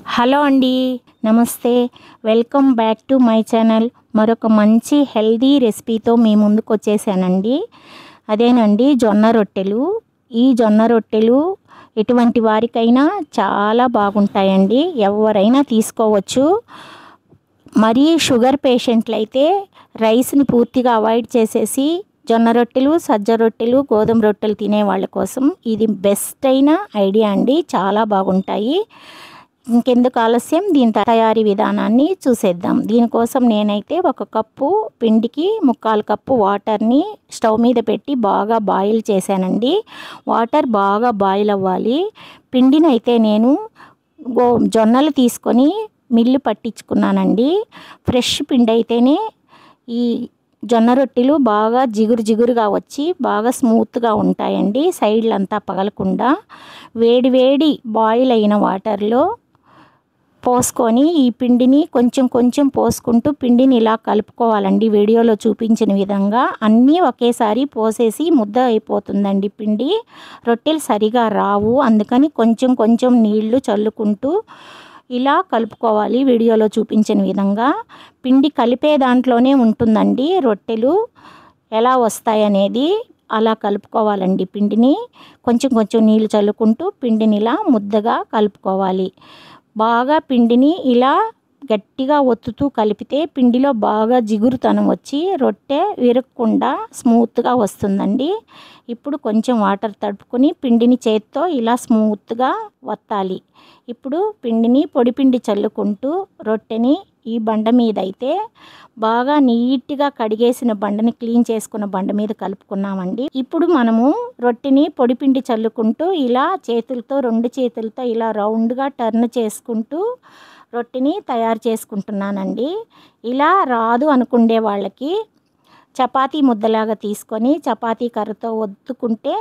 Hello అండి, నమస్తే. Welcome back to my channel. మరొక మంచి హెల్దీ రెసిపీతో మీ ముందుకు వచ్చేసానండి. అదేనండి జొన్న రొట్టెలు. ఈ జొన్న రొట్టెలు ఎటువంటి వారికైనా చాలా బాగుంటాయండి. ఎవరైనా తీసుకోవచ్చు. మరీ షుగర్ పేషెంట్లు అయితే రైస్ని పూర్తిగా అవాయిడ్ చేసేసి జొన్న రొట్టెలు, సజ్జ రొట్టెలు, గోధుమ రొట్టెలు తినే వాళ్ళ కోసం ఇది బెస్ట్ అయిన ఐడియా అండి. చాలా బాగుంటాయి. ఇంకెందుకు ఆలస్యం, దీని తయారీ విధానాన్ని చూసేద్దాం. దీనికోసం నేనైతే 1 కప్పు పిండికి 3/4 కప్పు వాటర్ని స్టవ్ మీద పెట్టి బాగా బాయిల్ చేశానండి. వాటర్ బాగా బాయిల్ అవ్వాలి. పిండిని అయితే నేను జొన్నలు తీసుకొని మిల్లు పట్టించుకున్నానండి. ఫ్రెష్ పిండి అయితేనే ఈ జొన్న రొట్టెలు బాగా జిగురుగా వచ్చి బాగా స్మూత్గా ఉంటాయండి. సైడ్లంతా పగలకుండా వేడి వేడి బాయిల్ అయిన వాటర్లో పోసుకొని ఈ పిండిని కొంచెం పోసుకుంటూ పిండిని ఇలా కలుపుకోవాలండి. వీడియోలో చూపించిన విధంగా అన్నీ ఒకేసారి పోసేసి ముద్ద అయిపోతుందండి పిండి. రొట్టెలు సరిగా రావు. అందుకని కొంచెం నీళ్లు చల్లుకుంటూ ఇలా కలుపుకోవాలి. వీడియోలో చూపించిన విధంగా పిండి కలిపే దాంట్లోనే ఉంటుందండి రొట్టెలు ఎలా వస్తాయనేది. అలా కలుపుకోవాలండి పిండిని. కొంచెం నీళ్లు చల్లుకుంటూ పిండిని ఇలా ముద్దగా కలుపుకోవాలి. బాగా పిండిని ఇలా గట్టిగా ఒత్తుతూ కలిపితే పిండిలో బాగా జిగురుతనం వచ్చి రొట్టె విరగకుండా స్మూత్గా వస్తుందండి. ఇప్పుడు కొంచెం వాటర్ తడుపుకొని పిండిని చేత్తో ఇలా స్మూత్గా వత్తాలి. ఇప్పుడు పిండిని పొడిపిండి చల్లుకుంటూ రొట్టెని ఈ బండ మీద అయితే బాగా నీట్గా కడిగేసిన బండని క్లీన్ చేసుకున్న బండ మీద కలుపుకున్నామండి. ఇప్పుడు మనము రొట్టెని పొడిపిండి చల్లుకుంటూ ఇలా చేతులతో 2 చేతులతో ఇలా రౌండ్గా టర్న్ చేసుకుంటూ రొట్టెని తయారు చేసుకుంటున్నానండి. ఇలా రాదు అనుకునే వాళ్ళకి చపాతీ ముద్దలాగా తీసుకొని చపాతీ కర్రతో ఒత్తుకుంటే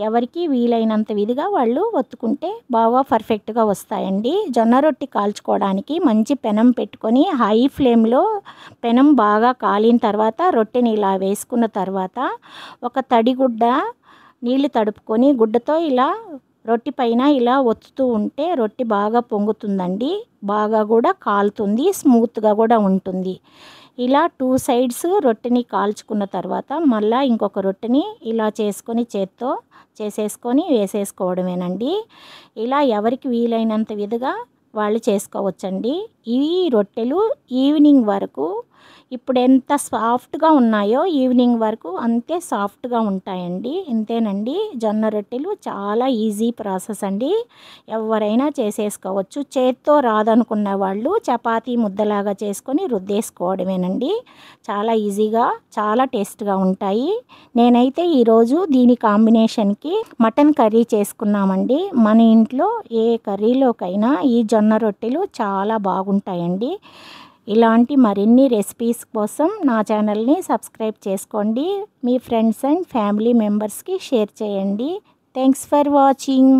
ఎవరికి వీలైనంత విధిగా వాళ్ళు ఒత్తుకుంటే బాగా పర్ఫెక్ట్గా వస్తాయండి. జొన్న రొట్టె కాల్చుకోవడానికి మంచి పెనం పెట్టుకొని హై ఫ్లేమ్లో పెనం బాగా కాలిన తర్వాత రొట్టెని ఇలా వేసుకున్న తర్వాత ఒక తడిగుడ్డ నీళ్లు తడుపుకొని గుడ్డతో ఇలా రొట్టె పైన ఇలా ఒత్తుతూ ఉంటే రొట్టె బాగా పొంగుతుందండి. బాగా కూడా కాలుతుంది, స్మూత్గా కూడా ఉంటుంది. ఇలా 2 సైడ్స్ రొట్టెని కాల్చుకున్న తర్వాత మళ్ళీ ఇంకొక రొట్టెని ఇలా చేసుకొని చేత్తో చేసేసుకొని వేసేసుకోవడమేనండి. ఇలా ఎవరికి వీలైనంత విధంగా వాళ్ళు చేసుకోవచ్చండి. ఈ రొట్టెలు ఈవినింగ్ వరకు ఇప్పుడు ఎంత సాఫ్ట్గా ఉన్నాయో ఈవినింగ్ వరకు అంతే సాఫ్ట్గా ఉంటాయండి. ఇంతేనండి. జొన్న రొట్టెలు చాలా ఈజీ ప్రాసెస్ అండి. ఎవరైనా చేసేసుకోవచ్చు. చేత్తో రాదనుకున్న వాళ్ళు చపాతీ ముద్దలాగా చేసుకొని రుద్దేసుకోవడమేనండి. చాలా ఈజీగా చాలా టేస్ట్గా ఉంటాయి. నేనైతే ఈరోజు దీని కాంబినేషన్కి మటన్ కర్రీ చేసుకున్నామండి. మన ఇంట్లో ఏ కర్రీలోకైనా ఈ జొన్న రొట్టెలు చాలా బాగుంటాయండి. ఇలాంటి మరిన్ని రెసిపీస్ కోసం నా ఛానల్ని సబ్స్క్రైబ్ చేసుకోండి. మీ ఫ్రెండ్స్ అండ్ ఫ్యామిలీ మెంబర్స్కి షేర్ చేయండి. Thanks for watching.